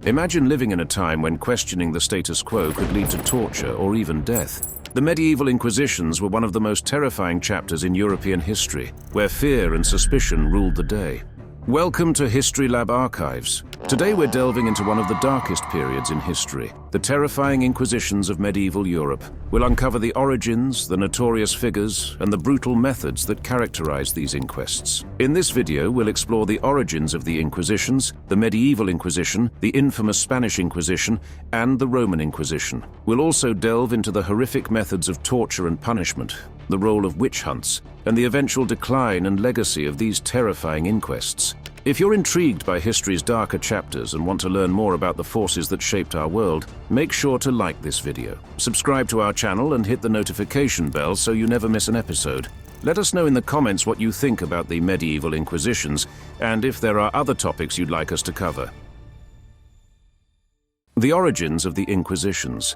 Imagine living in a time when questioning the status quo could lead to torture or even death. The Medieval Inquisitions were one of the most terrifying chapters in European history, where fear and suspicion ruled the day. Welcome to History Lab Archives. Today we're delving into one of the darkest periods in history, the terrifying Inquisitions of medieval Europe. We'll uncover the origins, the notorious figures, and the brutal methods that characterize these inquests. In this video, we'll explore the origins of the Inquisitions, the Medieval Inquisition, the infamous Spanish Inquisition, and the Roman Inquisition. We'll also delve into the horrific methods of torture and punishment, the role of witch hunts, and the eventual decline and legacy of these terrifying inquests. If you're intrigued by history's darker chapters and want to learn more about the forces that shaped our world, make sure to like this video, subscribe to our channel and hit the notification bell so you never miss an episode. Let us know in the comments what you think about the Medieval Inquisitions and if there are other topics you'd like us to cover. The origins of the Inquisitions.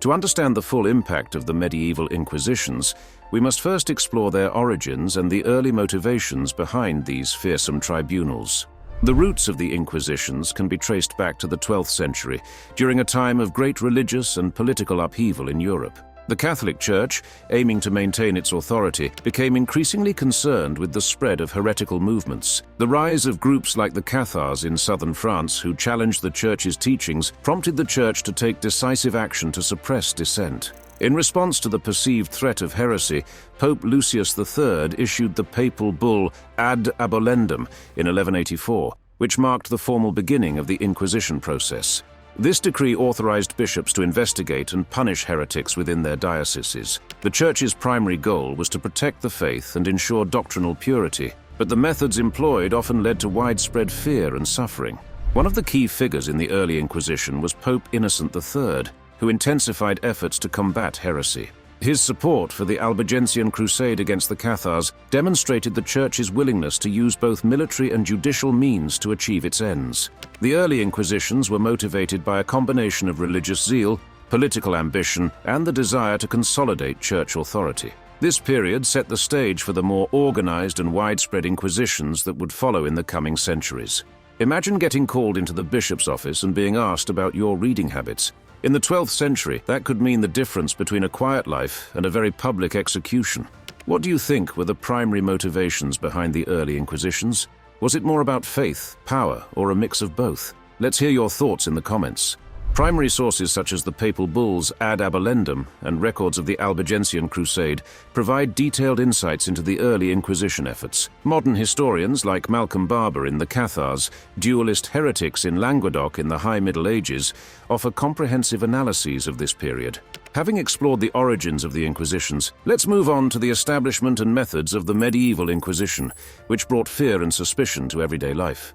To understand the full impact of the Medieval Inquisitions, we must first explore their origins and the early motivations behind these fearsome tribunals. The roots of the Inquisitions can be traced back to the 12th century, during a time of great religious and political upheaval in Europe. The Catholic Church, aiming to maintain its authority, became increasingly concerned with the spread of heretical movements. The rise of groups like the Cathars in southern France, who challenged the Church's teachings, prompted the Church to take decisive action to suppress dissent. In response to the perceived threat of heresy, Pope Lucius III issued the papal bull Ad Abolendum in 1184, which marked the formal beginning of the Inquisition process. This decree authorized bishops to investigate and punish heretics within their dioceses. The Church's primary goal was to protect the faith and ensure doctrinal purity, but the methods employed often led to widespread fear and suffering. One of the key figures in the early Inquisition was Pope Innocent III, who intensified efforts to combat heresy. His support for the Albigensian crusade against the Cathars demonstrated the Church's willingness to use both military and judicial means to achieve its ends. The early Inquisitions were motivated by a combination of religious zeal, political ambition, and the desire to consolidate Church authority. This period set the stage for the more organized and widespread inquisitions that would follow in the coming centuries. Imagine getting called into the bishop's office and being asked about your reading habits. In the 12th century, that could mean the difference between a quiet life and a very public execution. What do you think were the primary motivations behind the early Inquisitions? Was it more about faith, power, or a mix of both? Let's hear your thoughts in the comments. Primary sources such as the papal bulls Ad Abolendum and records of the Albigensian crusade provide detailed insights into the early Inquisition efforts. Modern historians like Malcolm Barber in the Cathars, dualist heretics in Languedoc in the High Middle Ages, offer comprehensive analyses of this period. Having explored the origins of the Inquisitions, let's move on to the establishment and methods of the Medieval Inquisition, which brought fear and suspicion to everyday life.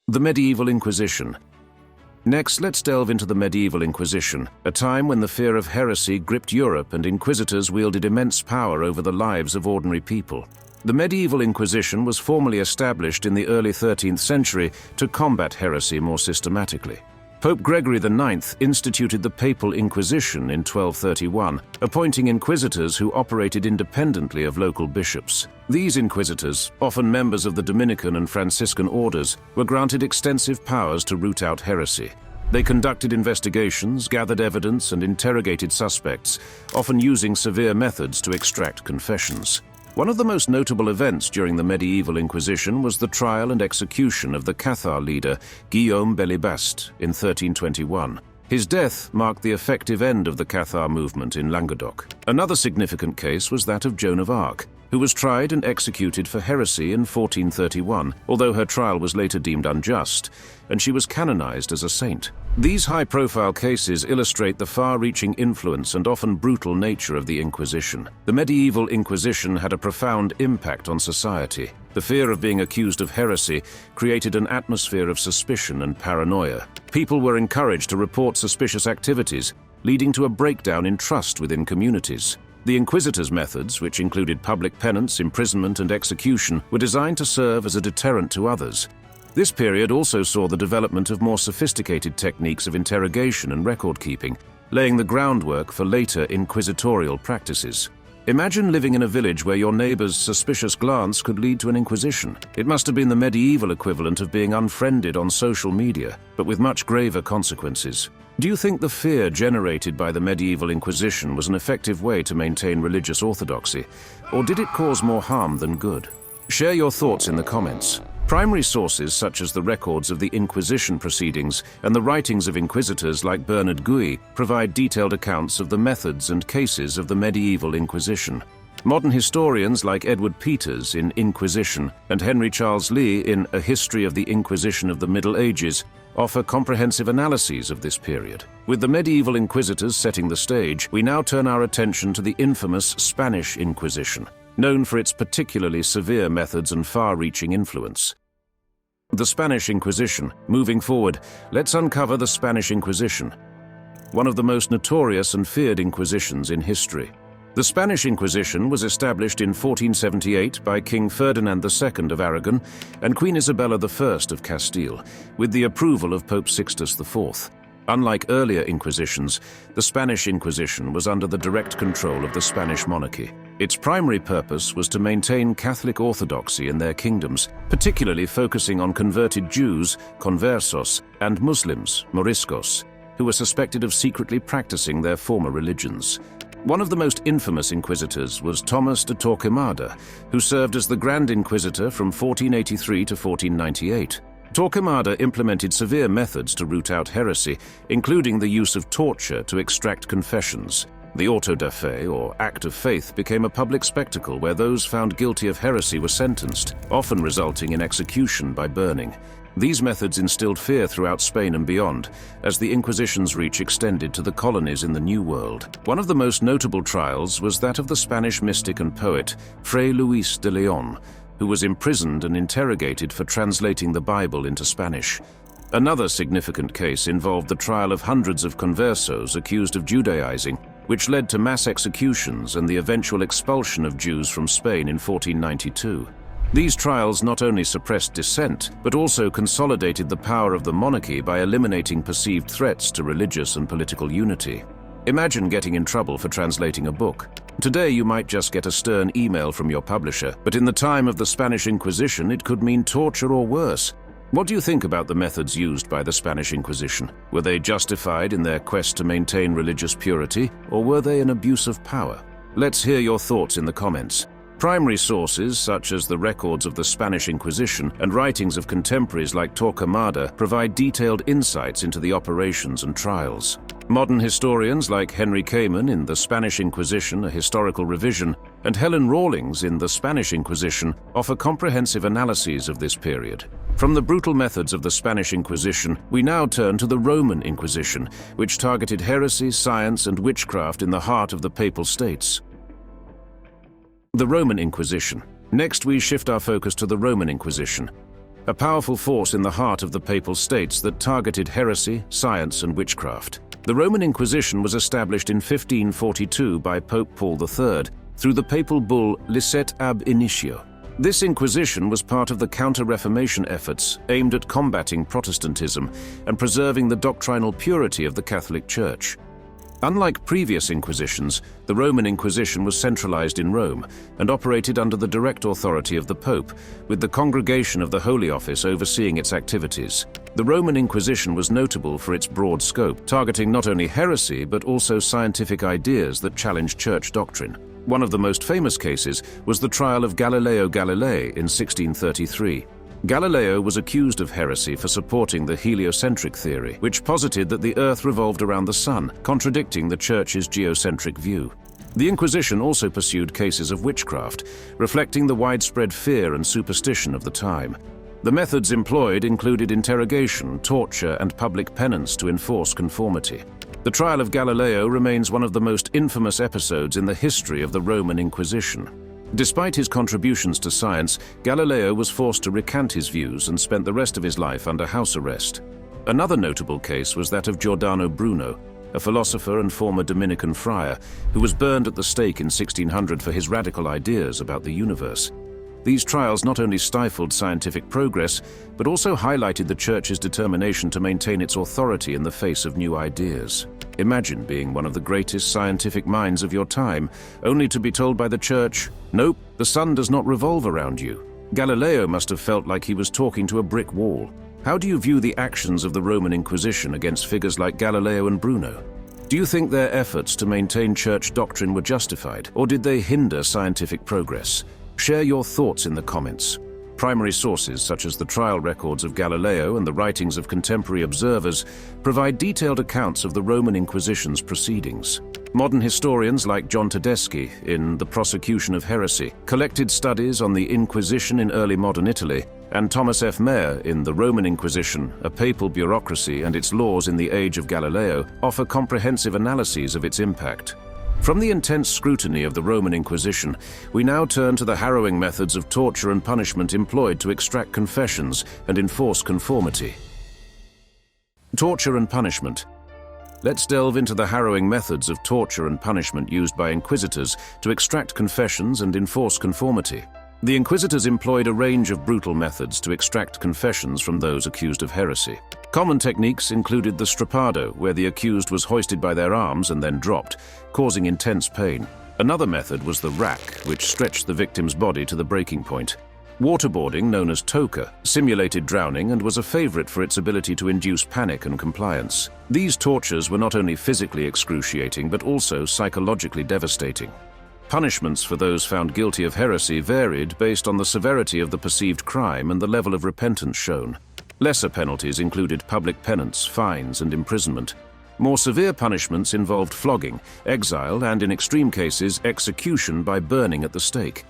The Medieval Inquisition. Next, let's delve into the Medieval Inquisition, a time when the fear of heresy gripped Europe and inquisitors wielded immense power over the lives of ordinary people. The Medieval Inquisition was formally established in the early 13th century to combat heresy more systematically. Pope Gregory IX instituted the Papal Inquisition in 1231, appointing inquisitors who operated independently of local bishops. These inquisitors, often members of the Dominican and Franciscan orders, were granted extensive powers to root out heresy. They conducted investigations, gathered evidence, and interrogated suspects, often using severe methods to extract confessions. One of the most notable events during the Medieval Inquisition was the trial and execution of the Cathar leader Guillaume Bellibaste in 1321. His death marked the effective end of the Cathar movement in Languedoc. Another significant case was that of Joan of Arc, who was tried and executed for heresy in 1431, although her trial was later deemed unjust, and she was canonized as a saint. These high-profile cases illustrate the far-reaching influence and often brutal nature of the Inquisition. The Medieval Inquisition had a profound impact on society. The fear of being accused of heresy created an atmosphere of suspicion and paranoia. People were encouraged to report suspicious activities, leading to a breakdown in trust within communities. The inquisitors' methods, which included public penance, imprisonment, and execution, were designed to serve as a deterrent to others. This period also saw the development of more sophisticated techniques of interrogation and record-keeping, laying the groundwork for later inquisitorial practices. Imagine living in a village where your neighbor's suspicious glance could lead to an inquisition. It must have been the medieval equivalent of being unfriended on social media, but with much graver consequences. Do you think the fear generated by the Medieval Inquisition was an effective way to maintain religious orthodoxy, or did it cause more harm than good? Share your thoughts in the comments. Primary sources such as the records of the Inquisition proceedings and the writings of inquisitors like Bernard Gui provide detailed accounts of the methods and cases of the Medieval Inquisition. Modern historians like Edward Peters in Inquisition and Henry Charles Lee in A History of the Inquisition of the Middle Ages offer comprehensive analyses of this period. With the medieval inquisitors setting the stage, we now turn our attention to the infamous Spanish Inquisition, known for its particularly severe methods and far-reaching influence. The Spanish Inquisition. Moving forward, let's uncover the Spanish Inquisition, one of the most notorious and feared inquisitions in history. The Spanish Inquisition was established in 1478 by King Ferdinand II of Aragon and Queen Isabella I of Castile, with the approval of Pope Sixtus IV. Unlike earlier inquisitions, the Spanish Inquisition was under the direct control of the Spanish monarchy. Its primary purpose was to maintain Catholic orthodoxy in their kingdoms, particularly focusing on converted Jews, conversos, and Muslims, moriscos, who were suspected of secretly practicing their former religions. One of the most infamous inquisitors was Thomas de Torquemada, who served as the Grand Inquisitor from 1483 to 1498. Torquemada implemented severe methods to root out heresy, including the use of torture to extract confessions. The auto da fe, or act of faith, became a public spectacle where those found guilty of heresy were sentenced, often resulting in execution by burning. These methods instilled fear throughout Spain and beyond, as the Inquisition's reach extended to the colonies in the New World. One of the most notable trials was that of the Spanish mystic and poet, Fray Luis de Leon, who was imprisoned and interrogated for translating the Bible into Spanish. Another significant case involved the trial of hundreds of conversos accused of Judaizing, which led to mass executions and the eventual expulsion of Jews from Spain in 1492. These trials not only suppressed dissent, but also consolidated the power of the monarchy by eliminating perceived threats to religious and political unity. Imagine getting in trouble for translating a book. Today you might just get a stern email from your publisher, but in the time of the Spanish Inquisition it could mean torture or worse. What do you think about the methods used by the Spanish Inquisition? Were they justified in their quest to maintain religious purity, or were they an abuse of power? Let's hear your thoughts in the comments. Primary sources, such as the records of the Spanish Inquisition and writings of contemporaries like Torquemada, provide detailed insights into the operations and trials. Modern historians like Henry Kamen in The Spanish Inquisition, A Historical Revision, and Helen Rawlings in The Spanish Inquisition offer comprehensive analyses of this period. From the brutal methods of the Spanish Inquisition, we now turn to the Roman Inquisition, which targeted heresy, science, and witchcraft in the heart of the Papal States. The Roman Inquisition. Next, we shift our focus to the Roman Inquisition, a powerful force in the heart of the Papal States that targeted heresy, science, and witchcraft. The Roman Inquisition was established in 1542 by Pope Paul III through the papal bull Licet ab initio. This Inquisition was part of the Counter-Reformation efforts aimed at combating Protestantism and preserving the doctrinal purity of the Catholic Church. Unlike previous Inquisitions, the Roman Inquisition was centralized in Rome and operated under the direct authority of the Pope, with the Congregation of the Holy Office overseeing its activities. The Roman Inquisition was notable for its broad scope, targeting not only heresy but also scientific ideas that challenged church doctrine. One of the most famous cases was the trial of Galileo Galilei in 1633. Galileo was accused of heresy for supporting the heliocentric theory, which posited that the Earth revolved around the Sun, contradicting the Church's geocentric view. The Inquisition also pursued cases of witchcraft, reflecting the widespread fear and superstition of the time. The methods employed included interrogation, torture, and public penance to enforce conformity. The trial of Galileo remains one of the most infamous episodes in the history of the Roman Inquisition. Despite his contributions to science, Galileo was forced to recant his views and spent the rest of his life under house arrest. Another notable case was that of Giordano Bruno, a philosopher and former Dominican friar, who was burned at the stake in 1600 for his radical ideas about the universe. These trials not only stifled scientific progress, but also highlighted the Church's determination to maintain its authority in the face of new ideas. Imagine being one of the greatest scientific minds of your time, only to be told by the church, "Nope, the sun does not revolve around you." Galileo must have felt like he was talking to a brick wall. How do you view the actions of the Roman Inquisition against figures like Galileo and Bruno? Do you think their efforts to maintain church doctrine were justified, or did they hinder scientific progress? Share your thoughts in the comments. Primary sources such as the trial records of Galileo and the writings of contemporary observers provide detailed accounts of the Roman Inquisition's proceedings. Modern historians like John Tedeschi, in The Prosecution of Heresy, collected studies on the Inquisition in early modern Italy, and Thomas F. Mayer, in The Roman Inquisition, a papal bureaucracy and its laws in the age of Galileo, offer comprehensive analyses of its impact. From the intense scrutiny of the Roman Inquisition, we now turn to the harrowing methods of torture and punishment employed to extract confessions and enforce conformity. Torture and punishment. Let's delve into the harrowing methods of torture and punishment used by inquisitors to extract confessions and enforce conformity. The inquisitors employed a range of brutal methods to extract confessions from those accused of heresy. Common techniques included the strappado, where the accused was hoisted by their arms and then dropped, causing intense pain. Another method was the rack, which stretched the victim's body to the breaking point. Waterboarding, known as toca, simulated drowning and was a favorite for its ability to induce panic and compliance. These tortures were not only physically excruciating but also psychologically devastating. Punishments for those found guilty of heresy varied based on the severity of the perceived crime and the level of repentance shown. Lesser penalties included public penance, fines, and imprisonment. More severe punishments involved flogging, exile, and in extreme cases, execution by burning at the stake.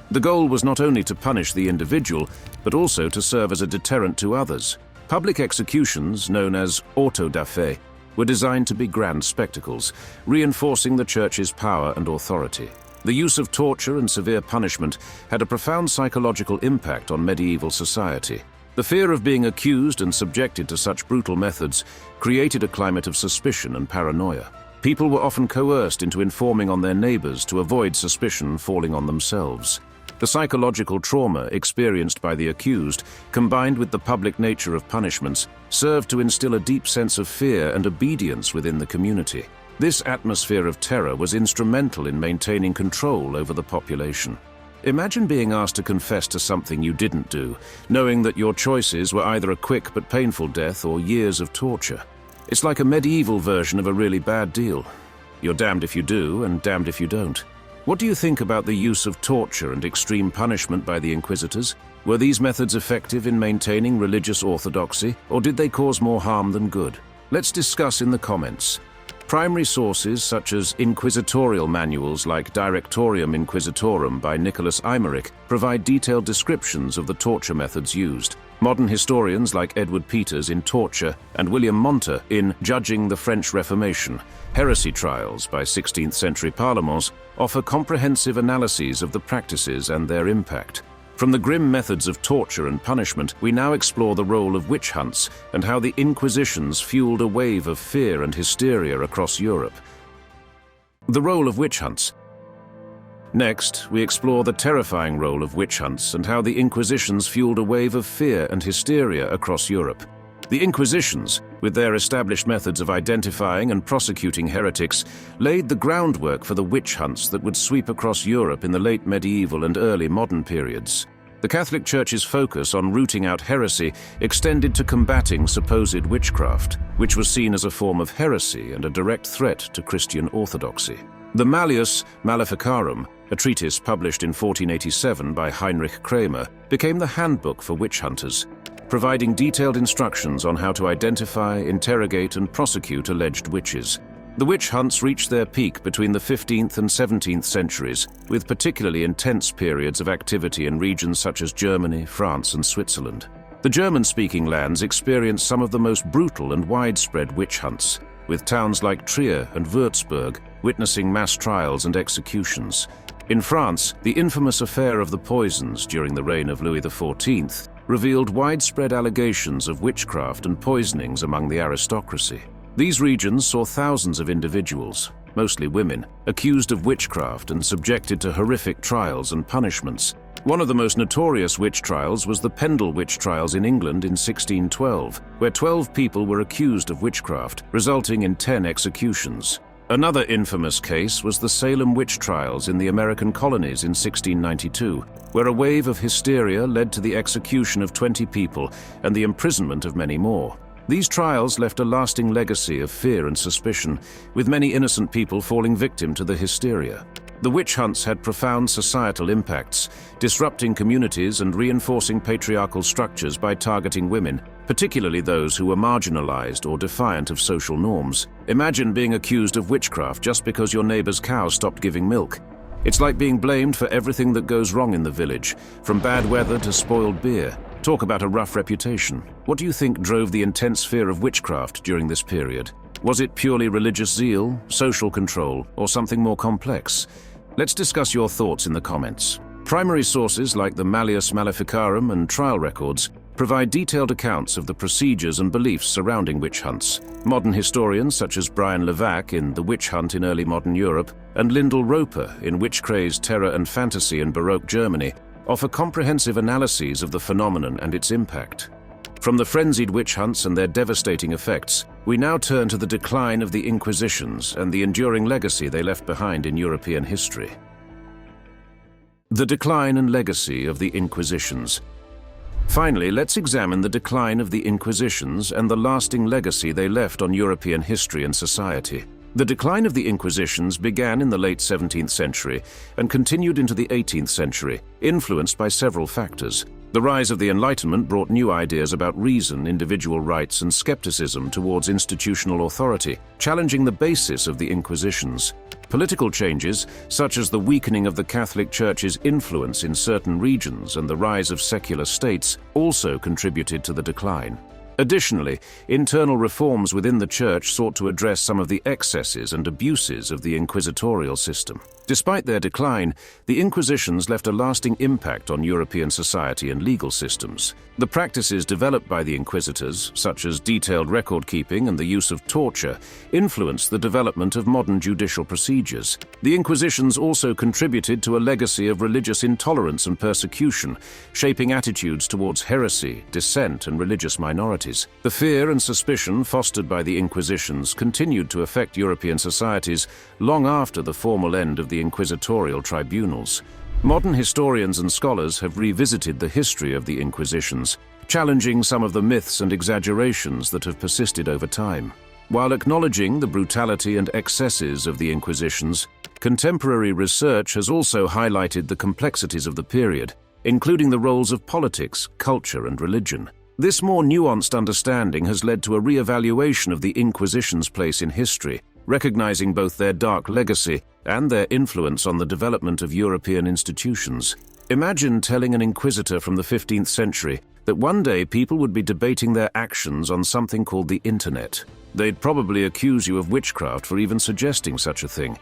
The goal was not only to punish the individual, but also to serve as a deterrent to others. Public executions, known as auto da fe, were designed to be grand spectacles, reinforcing the Church's power and authority. The use of torture and severe punishment had a profound psychological impact on medieval society. The fear of being accused and subjected to such brutal methods created a climate of suspicion and paranoia. People were often coerced into informing on their neighbors to avoid suspicion falling on themselves. The psychological trauma experienced by the accused, combined with the public nature of punishments, served to instill a deep sense of fear and obedience within the community. This atmosphere of terror was instrumental in maintaining control over the population. Imagine being asked to confess to something you didn't do, knowing that your choices were either a quick but painful death or years of torture. It's like a medieval version of a really bad deal. You're damned if you do and damned if you don't. What do you think about the use of torture and extreme punishment by the inquisitors? Were these methods effective in maintaining religious orthodoxy, or did they cause more harm than good? Let's discuss in the comments. Primary sources such as inquisitorial manuals like Directorium Inquisitorum by Nicholas Aymeric provide detailed descriptions of the torture methods used. Modern historians like Edward Peters in Torture and William Monta in Judging the French Reformation, Heresy Trials by 16th century Parlements offer comprehensive analyses of the practices and their impact. From the grim methods of torture and punishment, we now explore the role of witch hunts and how the Inquisitions fueled a wave of fear and hysteria across Europe. The role of witch hunts. Next, we explore the terrifying role of witch hunts and how the Inquisitions fueled a wave of fear and hysteria across Europe. The Inquisitions, with their established methods of identifying and prosecuting heretics, laid the groundwork for the witch hunts that would sweep across Europe in the late medieval and early modern periods. The Catholic Church's focus on rooting out heresy extended to combating supposed witchcraft, which was seen as a form of heresy and a direct threat to Christian orthodoxy. The Malleus Maleficarum, a treatise published in 1487 by Heinrich Kramer, became the handbook for witch hunters, providing detailed instructions on how to identify, interrogate, and prosecute alleged witches. The witch hunts reached their peak between the 15th and 17th centuries, with particularly intense periods of activity in regions such as Germany, France, and Switzerland. The German-speaking lands experienced some of the most brutal and widespread witch hunts, with towns like Trier and Würzburg witnessing mass trials and executions. In France, the infamous affair of the poisons during the reign of Louis XIV revealed widespread allegations of witchcraft and poisonings among the aristocracy. These regions saw thousands of individuals, mostly women, accused of witchcraft and subjected to horrific trials and punishments. One of the most notorious witch trials was the Pendle witch trials in England in 1612, where 12 people were accused of witchcraft, resulting in 10 executions. Another infamous case was the Salem witch trials in the American colonies in 1692, where a wave of hysteria led to the execution of 20 people and the imprisonment of many more. These trials left a lasting legacy of fear and suspicion, with many innocent people falling victim to the hysteria. The witch hunts had profound societal impacts, disrupting communities and reinforcing patriarchal structures by targeting women, particularly those who were marginalized or defiant of social norms. Imagine being accused of witchcraft just because your neighbor's cow stopped giving milk. It's like being blamed for everything that goes wrong in the village, from bad weather to spoiled beer. Talk about a rough reputation. What do you think drove the intense fear of witchcraft during this period? Was it purely religious zeal, social control, or something more complex? Let's discuss your thoughts in the comments. Primary sources like the Malleus Maleficarum and trial records provide detailed accounts of the procedures and beliefs surrounding witch hunts. Modern historians such as Brian Levac in The Witch Hunt in Early Modern Europe and Lyndall Roper in Witch Craze, Terror and Fantasy in Baroque Germany offer comprehensive analyses of the phenomenon and its impact. From the frenzied witch hunts and their devastating effects, we now turn to the decline of the Inquisitions and the enduring legacy they left behind in European history. The decline and legacy of the Inquisitions. Finally, let's examine the decline of the Inquisitions and the lasting legacy they left on European history and society. The decline of the Inquisitions began in the late 17th century and continued into the 18th century, influenced by several factors. The rise of the Enlightenment brought new ideas about reason, individual rights, and skepticism towards institutional authority, challenging the basis of the Inquisitions. Political changes, such as the weakening of the Catholic Church's influence in certain regions and the rise of secular states, also contributed to the decline. Additionally, internal reforms within the Church sought to address some of the excesses and abuses of the inquisitorial system. Despite their decline, the Inquisitions left a lasting impact on European society and legal systems. The practices developed by the inquisitors, such as detailed record-keeping and the use of torture, influenced the development of modern judicial procedures. The Inquisitions also contributed to a legacy of religious intolerance and persecution, shaping attitudes towards heresy, dissent, and religious minorities. The fear and suspicion fostered by the Inquisitions continued to affect European societies long after the formal end of the inquisitorial tribunals. Modern historians and scholars have revisited the history of the Inquisitions, challenging some of the myths and exaggerations that have persisted over time. While acknowledging the brutality and excesses of the Inquisitions, contemporary research has also highlighted the complexities of the period, including the roles of politics, culture, and religion. This more nuanced understanding has led to a re-evaluation of the Inquisition's place in history, recognizing both their dark legacy and their influence on the development of European institutions. Imagine telling an inquisitor from the 15th century that one day people would be debating their actions on something called the Internet. They'd probably accuse you of witchcraft for even suggesting such a thing.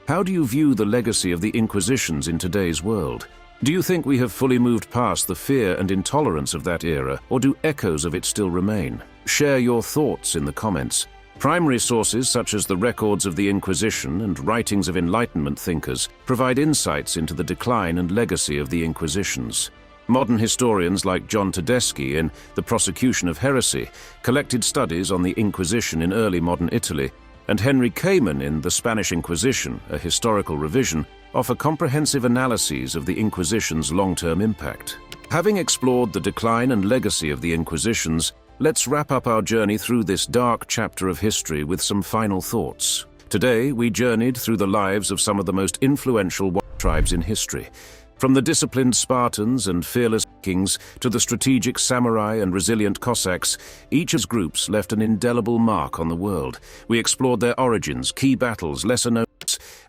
How do you view the legacy of the Inquisitions in today's world? Do you think we have fully moved past the fear and intolerance of that era, or do echoes of it still remain? Share your thoughts in the comments. Primary sources such as the records of the Inquisition and writings of Enlightenment thinkers provide insights into the decline and legacy of the Inquisitions. Modern historians like John Tedeschi in The Prosecution of Heresy collected studies on the Inquisition in early modern Italy, and Henry Kamen in The Spanish Inquisition, a historical revision, offer comprehensive analyses of the Inquisition's long-term impact. Having explored the decline and legacy of the Inquisitions, let's wrap up our journey through this dark chapter of history with some final thoughts. Today, we journeyed through the lives of some of the most influential tribes in history. From the disciplined Spartans and fearless Vikings to the strategic samurai and resilient Cossacks, each of these groups left an indelible mark on the world. We explored their origins, key battles, lesser known,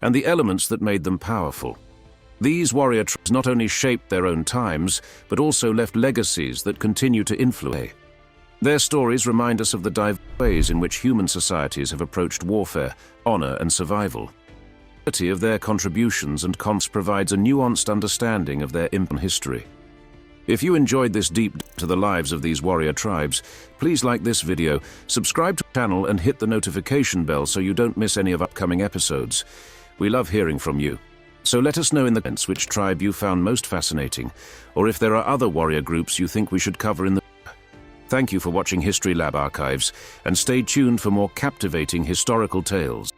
and the elements that made them powerful. These warrior tribes not only shaped their own times, but also left legacies that continue to influence. Their stories remind us of the diverse ways in which human societies have approached warfare, honor, and survival. The variety of their contributions and cons provides a nuanced understanding of their impact on history. If you enjoyed this deep dive into the lives of these warrior tribes, please like this video, subscribe to the channel, and hit the notification bell so you don't miss any of upcoming episodes. We love hearing from you. So let us know in the comments which tribe you found most fascinating, or if there are other warrior groups you think we should cover in the... Thank you for watching History Lab Archives, and stay tuned for more captivating historical tales.